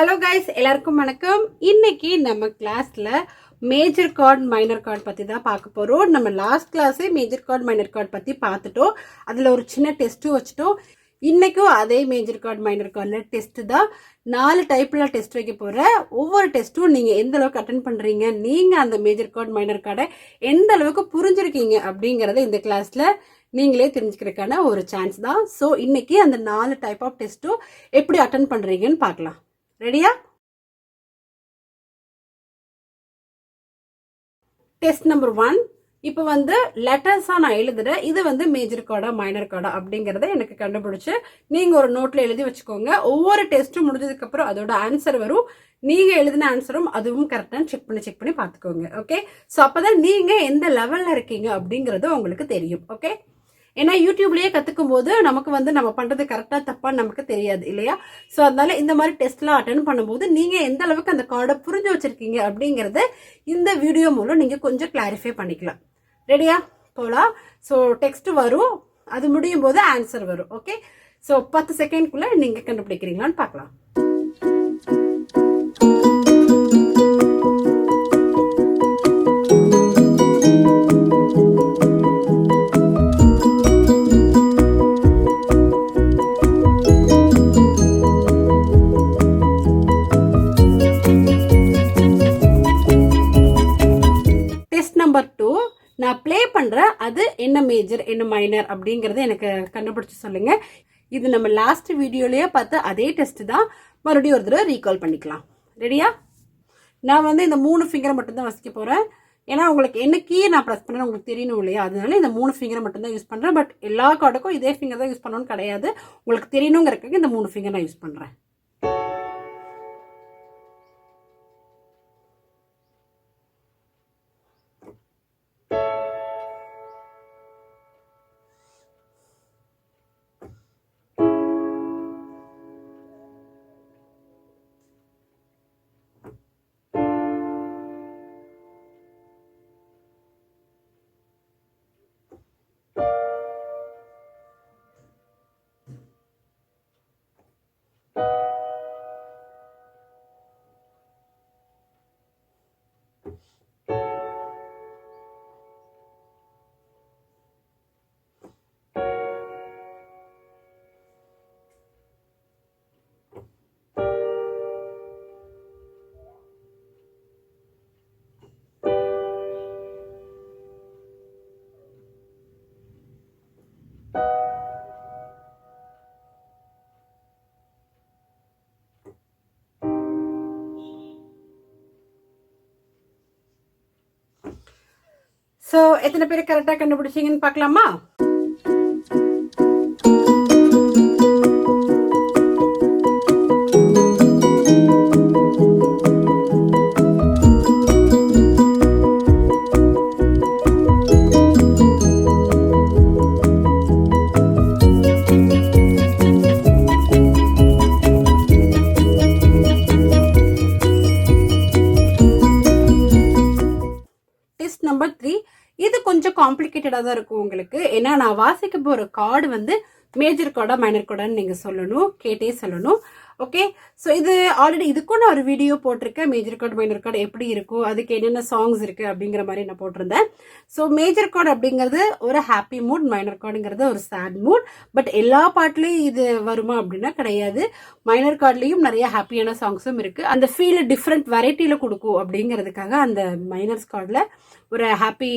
Hello guys, எல்லாருக்கும் வணக்கம். இன்னைக்கு நம்ம கிளாஸ்ல மேஜர் கார்ட் மைனர் கார்ட் பத்தி தான் பார்க்க போறோம். நம்ம லாஸ்ட் கிளாஸே மேஜர் கார்ட் மைனர் கார்ட் பத்தி பார்த்துட்டோம். அதுல ஒரு சின்ன டெஸ்ட்டும் வச்சுட்டோம். இன்னைக்கும் அதே மேஜர் கார்ட் மைனர் கார்ட்ல டெஸ்ட் தான். 4 டைப்ல டெஸ்ட் வைக்க போறேன். ஒவ்வொரு டெஸ்ட்டும் நீங்க எந்த அளவுக்கு அட்டென்ட் பண்றீங்க, நீங்க அந்த மேஜர் கார்ட் மைனர் கார்டை எந்த அளவுக்கு புரிஞ்சிருக்கீங்க அப்படிங்கறத இந்த கிளாஸ்ல நீங்களே தெரிஞ்சுக்கிறதுக்கான ஒரு சான்ஸ் தான். ஸோ இன்னைக்கு அந்த 4 டைப் ஆஃப் டெஸ்ட்டும் எப்படி அட்டென்ட் பண்றீங்கன்னு பார்க்கலாம். ரெடியா? Test number 1. இப்போ லெட்டர்ஸா நான் எழுதுறேன். இது மேஜர் கார்டா மைனர் கார்டா அப்படிங்கறத எனக்கு கண்டுபிடிச்சு நீங்க ஒரு நோட்ல எழுதி வச்சுக்கோங்க. ஒவ்வொரு டெஸ்ட்டும் முடிஞ்சதுக்கு அப்புறம் அதோட ஆன்சர் வரும். நீங்க எழுதின ஆன்சரும் அதுவும் கரெக்டான செக் பண்ணி பார்த்துக்கோங்க. ஓகே? ஸோ அப்பதான் நீங்க எந்த லெவல்ல இருக்கீங்க அப்படிங்கறது உங்களுக்கு தெரியும். ஓகே? ஏன்னா யூடியூப்லயே கத்துக்கும் போது நமக்கு நம்ம பண்றது கரெக்டா தப்பான்னு நமக்கு தெரியாது இல்லையா? ஸோ அதனால இந்த மாதிரி டெஸ்ட்லாம் அட்டென்ட் பண்ணும்போது நீங்க எந்த அளவுக்கு அந்த கார்டை புரிஞ்சு வச்சிருக்கீங்க அப்படிங்கறத இந்த வீடியோ மூலம் நீங்க கொஞ்சம் கிளாரிஃபை பண்ணிக்கலாம். ரெடியா? போலாம். ஸோ டெக்ஸ்ட் வரும், அது முடியும் போது ஆன்சர் வரும். ஓகே? ஸோ 10 செகண்ட்குள்ள நீங்க கண்டுபிடிக்கிறீங்களான்னு பார்க்கலாம். நம்பர் 2, நான் ப்ளே பண்றேன். அது என்ன மேஜர் என்ன மைனர் அப்படிங்கறத எனக்கு கண்டுபிடிச்சு சொல்லுங்க. இது நம்ம லாஸ்ட் வீடியோலயே பார்த்த அதே டெஸ்ட் தான். மறுபடியும் ஒரு தடவை ரீகால் பண்ணிக்கலாம். ரெடியா? நான் இந்த 3 ஃபிங்கரை மட்டும் தான் வசிக்க போறேன். ஏன்னா உங்களுக்கு என்ன கீ நான் ப்ரெஸ் பண்ணேன் உங்களுக்கு தெரியணும் இல்லையா? அதனால இந்த 3 ஃபிங்கரை மட்டும் தான் யூஸ் பண்றேன். பட் எல்லா கார்டுக்கும் இதே ஃபிங்கர் தான் யூஸ் பண்ணணும்னு கிடையாது. உங்களுக்கு தெரியணுங்கிறதுக்கு இந்த 3 ஃபிங்கர் நான் யூஸ் பண்றேன். ஸோ எத்தனை பேர் கரெக்டாக கண்டுபிடிச்சிங்கன்னு பார்க்கலாமா? Test number 3. இது கொஞ்சம் காம்ப்ளிகேட்டடா தான் இருக்கும் உங்களுக்கு. ஏன்னா நான் வாசிக்க போற கார்டு மேஜர் கார்டா மைனர் கார்டான்னு நீங்க சொல்லணும், கேட்டே சொல்லணும். ஓகே? ஸோ இது ஆல்ரெடி இதுக்கும் நான் ஒரு வீடியோ போட்டிருக்கேன். மேஜர் கார்டு மைனர் கார்டு எப்படி இருக்கும், அதுக்கு என்னென்ன சாங்ஸ் இருக்கு அப்படிங்கிற மாதிரி நான் போட்டிருந்தேன். ஸோ மேஜர் கார்டு அப்படிங்கிறது ஒரு ஹாப்பி மூட், மைனர் கார்டுங்கிறது ஒரு சேட் மூட். பட் எல்லா பாட்டுலயும் இது வருமா அப்படின்னா கிடையாது. மைனர் கார்ட்லயும் நிறைய ஹாப்பியான சாங்ஸும் இருக்கு. அந்த ஃபீல் டிஃப்ரெண்ட் வெரைட்டியில கொடுக்கும் அப்படிங்கிறதுக்காக அந்த மைனர்ஸ் கார்ட்ல ஒரு ஹாப்பி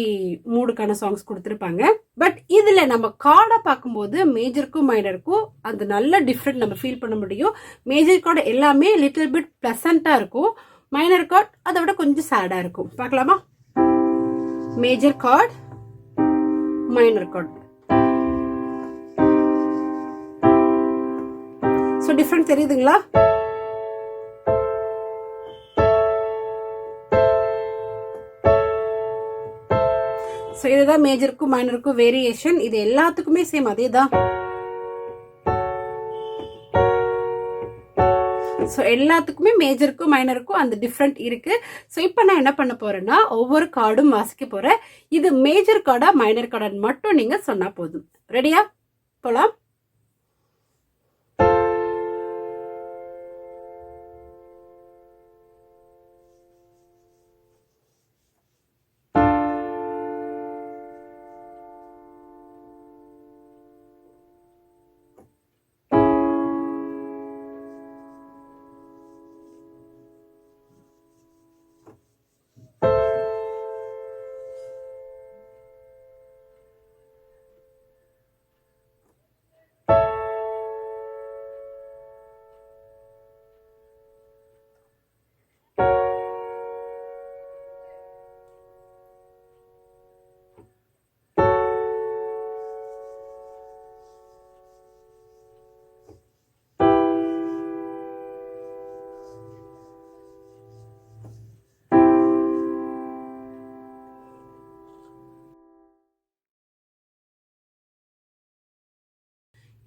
மூடுக்கான சாங்ஸ் கொடுத்துருப்பாங்க. பட் இதுல நம்ம கார்டை பார்க்கும்போது மேஜருக்கும் மைனருக்கும் அந்த நல்ல டிஃப்ரெண்ட் நம்ம ஃபீல் பண்ண முடியும். மேஜர் கார்டு எல்லாமே லிட்டில் பிட் பிளசண்டா இருக்கும். மைனர் கார்டு அதை விட கொஞ்சம் சேடா இருக்கும். பார்க்கலாமா? Major card, minor card. So different தெரியுதுங்களா? ஸோ இதுதான் மேஜருக்கும் மைனருக்கும் வேரியேஷன். இது எல்லாத்துக்குமே சேம் அதே தான். ஸோ எல்லாத்துக்குமே மேஜருக்கும் மைனருக்கும் அந்த டிஃப்ரெண்ட் இருக்கு. ஸோ இப்போ நான் என்ன பண்ண போறேன்னா ஒவ்வொரு கார்டும் வாசிக்க போறேன். இது மேஜர் கார்டா மைனர் கார்டான்னு மட்டும் நீங்க சொன்னா போதும். ரெடியா? போலாம்.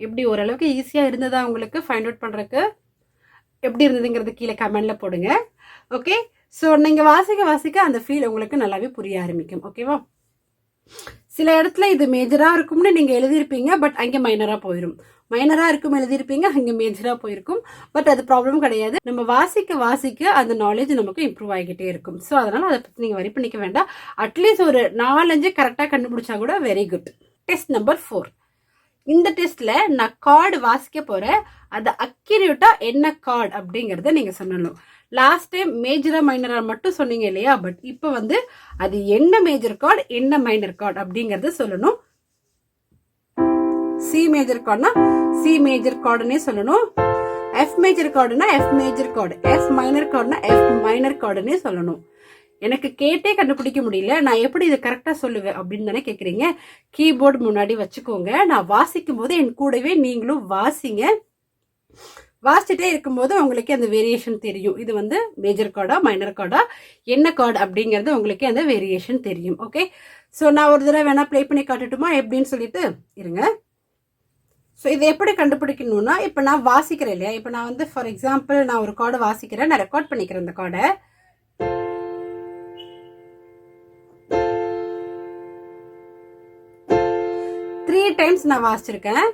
எப்படி ஓரளவுக்கு ஈஸியாக இருந்ததா உங்களுக்கு ஃபைண்ட் அவுட் பண்ணுறதுக்கு? எப்படி இருந்ததுங்கிறது கீழே கமெண்டில் போடுங்க. ஓகே, ஸோ நீங்கள் வாசிக்க வாசிக்க அந்த ஃபீல் உங்களுக்கு நல்லாவே புரிய ஆரம்பிக்கும். ஓகேவா? சில இடத்துல இது மேஜராக இருக்கும்னு நீங்கள் எழுதியிருப்பீங்க, பட் அங்கே மைனராக போயிடும். மைனராக இருக்கும் எழுதியிருப்பீங்க, அங்கே மேஜராக போயிருக்கும். பட் அது ப்ராப்ளம் கிடையாது. நம்ம வாசிக்க வாசிக்க அந்த நாலேஜ் நமக்கு இம்ப்ரூவ் ஆகிக்கிட்டே இருக்கும். ஸோ அதனால் அதை பற்றி நீங்கள் வரி பண்ணிக்க வேண்டாம். அட்லீஸ்ட் ஒரு 4-5 கரெக்டாக கண்டுபிடிச்சா கூட வெரி குட். Test number 4. இந்த டெஸ்ட்ல நான் கார்டு வாசிக்க போறேன். அது அக்யூரேட்டா என்ன கார்டு அப்படிங்கறத நீங்க சொல்லணும். லாஸ்ட் டைம் மேஜரா மைனரா மட்டும் சொன்னீங்க இல்லையா? பட் இப்போ வந்து அது என்ன மேஜர் கார்டு என்ன மைனர் கார்டு அப்படிங்கறத சொல்லணும். சி மேஜர் கார்டுனா சி மேஜர் கார்டுன்னே சொல்லணும். எஃப் மேஜர் கார்டுனா F major chord, F minor கார்டுனா எஃப் மைனர் கார்டுன்னே சொல்லணும். எனக்கு கேட்டே கண்டுபிடிக்க முடியல, நான் எப்படி இதை கரெக்டாக சொல்லுவேன் அப்படின்னு தானே கேட்குறீங்க. கீபோர்டு முன்னாடி வச்சுக்கோங்க. நான் வாசிக்கும் போது என் கூடவே நீங்களும் வாசிங்க. வாசிச்சுட்டே இருக்கும்போது உங்களுக்கு அந்த வேரியேஷன் தெரியும். இது வந்து மேஜர் கார்டா மைனர் கார்டா என்ன கார்டு அப்படிங்கிறது உங்களுக்கு அந்த வேரியேஷன் தெரியும். ஓகே, ஸோ நான் ஒரு தடவை வேணா ப்ளே பண்ணி காட்டட்டுமா எப்படின்னு சொல்லிட்டு இருங்க. ஸோ இதை எப்படி கண்டுபிடிக்கணும்னா, இப்போ நான் வாசிக்கிறேன் இல்லையா? இப்போ நான் வந்து ஃபார் எக்ஸாம்பிள் நான் ஒரு கார்டு வாசிக்கிறேன், நான் ரெக்கார்ட் பண்ணிக்கிறேன் இந்த கார்டை. டைம்ஸ் நான் வாசிச்சிருக்கேன்.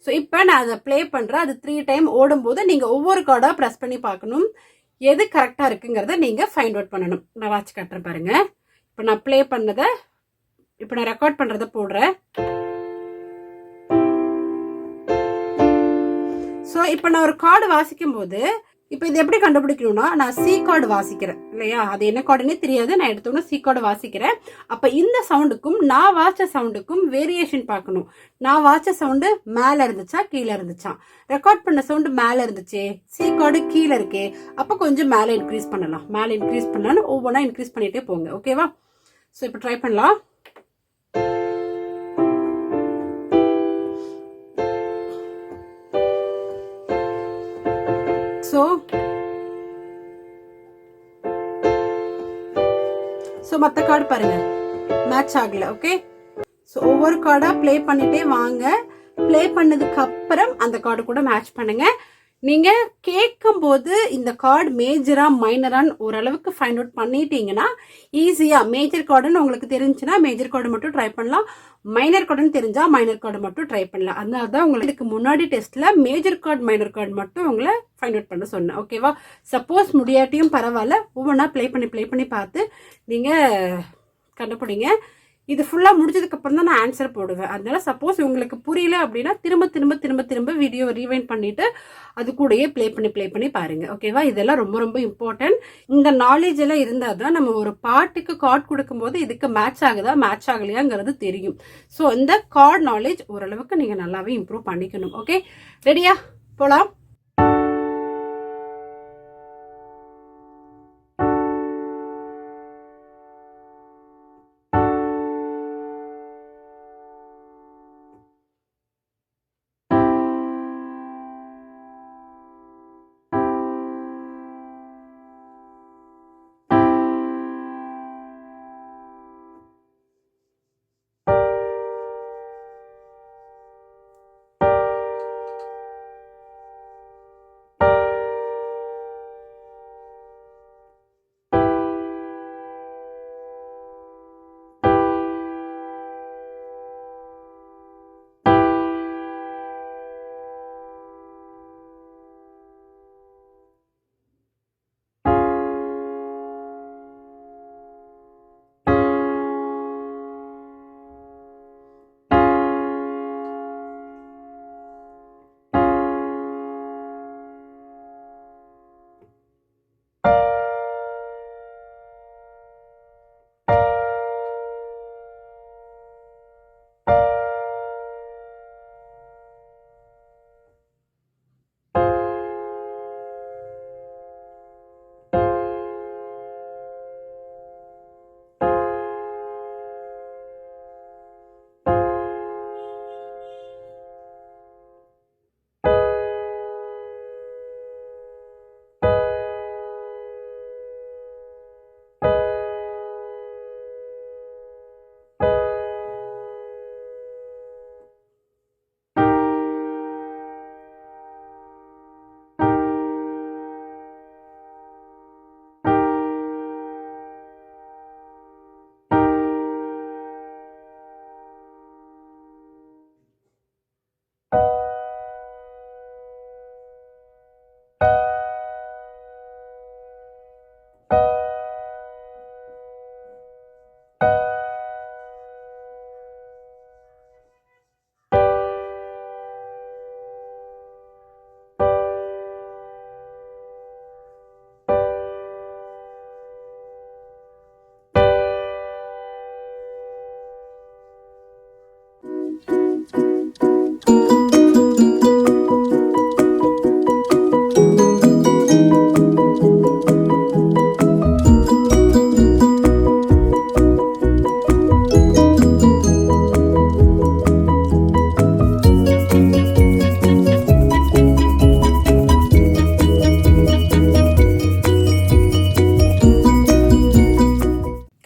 ஸோ இப்போ நான் அதை ப்ளே பண்ணுறேன். அது 3 டைம் ஓடும்போது நீங்கள் ஒவ்வொரு கார்டாக ப்ரெஸ் பண்ணி பார்க்கணும். எது கரெக்டாக இருக்குங்கிறத நீங்கள் ஃபைண்ட் அவுட் பண்ணணும். நான் வாட்ச் காட்டுறேன் பாருங்க. இப்போ நான் ப்ளே பண்ணதை, இப்போ நான் ரெக்கார்ட் பண்ணுறதை போடுறேன். ஸோ இப்போ நான் ஒரு கார்டு வாசிக்கும் போது இப்போ இது எப்படி கண்டுபிடிக்கணும்னா, நான் சி கார்டு வாசிக்கிறேன் இல்லையா? அது என்ன கார்டுன்னே தெரியாது. நான் எடுத்தோன்னா சி கார்டு வாசிக்கிறேன். அப்போ இந்த சவுண்டுக்கும் நான் வாசிச்ச சவுண்டுக்கும் வேரியேஷன் பார்க்கணும். நான் வாசிச்ச சவுண்டு மேலே இருந்துச்சா கீழே இருந்துச்சா? ரெக்கார்ட் பண்ண சவுண்டு மேலே இருந்துச்சே, சி கார்டு கீழே இருக்கே, அப்போ கொஞ்சம் மேலே இன்க்ரீஸ் பண்ணலாம். மேலே இன்க்ரீஸ் பண்ணலான்னு ஒவ்வொன்றா இன்க்ரீஸ் பண்ணிட்டே போங்க. ஓகேவா? ஸோ இப்போ ட்ரை பண்ணலாம். ஸோ மற்ற கார்டு பாருங்க மேட்ச் ஆகல. ஓகே, ஸோ ஒவ்வொரு கார்டாக ப்ளே பண்ணிட்டே வாங்க. ப்ளே பண்ணதுக்கு அப்புறம் அந்த கார்டு கூட மேட்ச் பண்ணுங்க. நீங்க கேட்கும் போது இந்த கார்டு மேஜரா மைனரான்னு ஓரளவுக்கு ஃபைண்ட் அவுட் பண்ணிட்டீங்கன்னா ஈஸியா, மேஜர் கார்டுன்னு உங்களுக்கு தெரிஞ்சுன்னா மேஜர் கார்டு மட்டும் ட்ரை பண்ணலாம், மைனர் கார்டுன்னு தெரிஞ்சா மைனர் கார்டு மட்டும் ட்ரை பண்ணலாம். அதனால தான் உங்களுக்கு முன்னாடி டெஸ்ட்ல மேஜர் கார்டு மைனர் கார்டு மட்டும் உங்களை ஃபைண்ட் அவுட் பண்ண சொன்னேன். ஓகேவா? சப்போஸ் முடியாட்டியும் பரவாயில்ல, ஒவ்வொன்றா ப்ளே பண்ணி பார்த்து நீங்க கண்டுபிடிங்க. இது ஃபுல்லாக முடிஞ்சதுக்கு அப்புறம் தான் நான் ஆன்சர் போடுவேன். அதனால சப்போஸ் உங்களுக்கு புரியல அப்படின்னா திரும்ப வீடியோ ரீவைண்ட் பண்ணிட்டு அது கூடயே ப்ளே பண்ணி பாருங்க. ஓகேவா? இதெல்லாம் ரொம்ப ரொம்ப இம்பார்ட்டன்ட். இந்த நாலேஜ் எல்லாம் இருந்தால் தான் நம்ம ஒரு பாட்டுக்கு கார்டு கொடுக்கும்போது இதுக்கு மேட்ச் ஆகுதா மேட்ச் ஆகலையாங்கிறது தெரியும். ஸோ இந்த கார்டு நாலேஜ் ஓரளவுக்கு நீங்கள் நல்லாவே இம்ப்ரூவ் பண்ணிக்கணும். ஓகே, ரெடியா? போலாம்.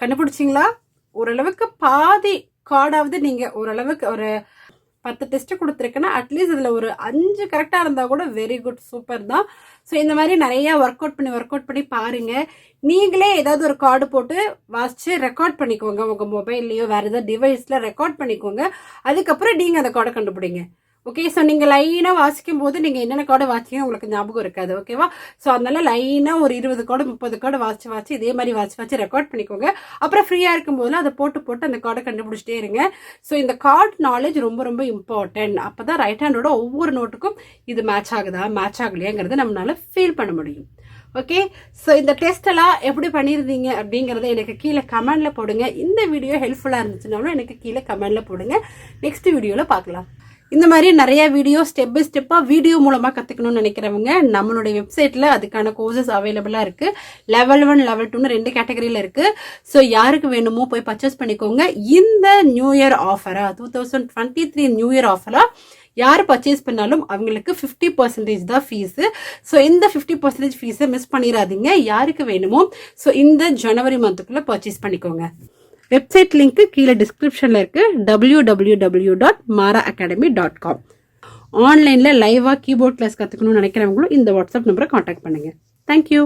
கண்டுபிடிச்சிங்களா? ஓரளவுக்கு பாதி கார்டாவது நீங்கள் ஓரளவுக்கு ஒரு 10 டெஸ்ட் கொடுத்துருக்கேன்னா அட்லீஸ்ட் இதில் ஒரு 5 கரெக்டாக இருந்தால் கூட வெரி குட், சூப்பர் தான். ஸோ இந்த மாதிரி நிறையா ஒர்க் அவுட் பண்ணி பாருங்கள். நீங்களே ஏதாவது ஒரு கார்டு போட்டு வாசிச்சு ரெக்கார்ட் பண்ணிக்கோங்க. உங்கள் மொபைல்லையோ வேறு ஏதாவது டிவைஸில் ரெக்கார்ட் பண்ணிக்கோங்க. அதுக்கப்புறம் நீங்கள் அந்த கார்டை கண்டுபிடிங்க. ஓகே, ஸோ நீங்கள் லைனாக வாசிக்கும் போது நீங்கள் என்னென்ன கார்டு வாசிங்க உங்களுக்கு ஞாபகம் இருக்காது. ஓகேவா? ஸோ அதனால லைனாக ஒரு 20 கார்டு 30 கார்டு வாசி இதே மாதிரி வாசி ரெக்கார்ட் பண்ணிக்கோங்க. அப்புறம் ஃப்ரீயாக இருக்கும் போதுலாம் அதை போட்டு அந்த கார்டை கண்டுபிடிச்சிட்டே இருங்க. ஸோ இந்த கார்ட் நாலேஜ் ரொம்ப ரொம்ப இம்பார்ட்டன்ட். அப்போ தான் ரைட் ஹேண்டோட ஒவ்வொரு நோட்டுக்கும் இது மேட்ச் ஆகலையாங்கிறத நம்மளால ஃபீல் பண்ண முடியும். ஓகே, ஸோ இந்த டெஸ்ட் எல்லாம் எப்படி பண்ணியிருந்தீங்க அப்படிங்கிறத எனக்கு கீழே கமெண்ட்ல போடுங்க. இந்த வீடியோ ஹெல்ப்ஃபுல்லாக இருந்துச்சுனாலும் எனக்கு கீழே கமெண்ட்ல போடுங்க. நெக்ஸ்ட் வீடியோவில் பார்க்கலாம். இந்த மாதிரி நிறைய வீடியோ ஸ்டெப் பை ஸ்டெப்பாக வீடியோ மூலமாக கற்றுக்கணும்னு நினைக்கிறவங்க நம்மளுடைய வெப்சைட்டில் அதுக்கான கோர்சஸ் அவைலபிளாக இருக்குது. லெவல் 1 லெவல் 2ன்னு 2 கேட்டகரியில் இருக்குது. ஸோ யாருக்கு வேணுமோ போய் பர்ச்சேஸ் பண்ணிக்கோங்க. இந்த நியூ இயர் ஆஃபராக 2023 நியூ இயர் ஆஃபராக யார் பர்ச்சேஸ் பண்ணாலும் அவங்களுக்கு 50% தான் ஃபீஸு. ஸோ இந்த 50% ஃபீஸை மிஸ் பண்ணிடாதீங்க. யாருக்கு வேணுமோ ஸோ இந்த ஜனவரி மந்த்துக்குள்ளே பர்ச்சேஸ் பண்ணிக்கோங்க. வெப்சைட் லிங்க் கீழே டிஸ்கிரிப்ஷனில் இருக்கு. www.maraacademy.com. ஆன்லைனில் லைவாக கீபோர்ட் கிளாஸ் கற்றுக்கணும்னு நினைக்கிறவங்களும் இந்த வாட்ஸ்அப் நம்பரை காண்டாக்ட் பண்ணுங்கள். தேங்க்யூ.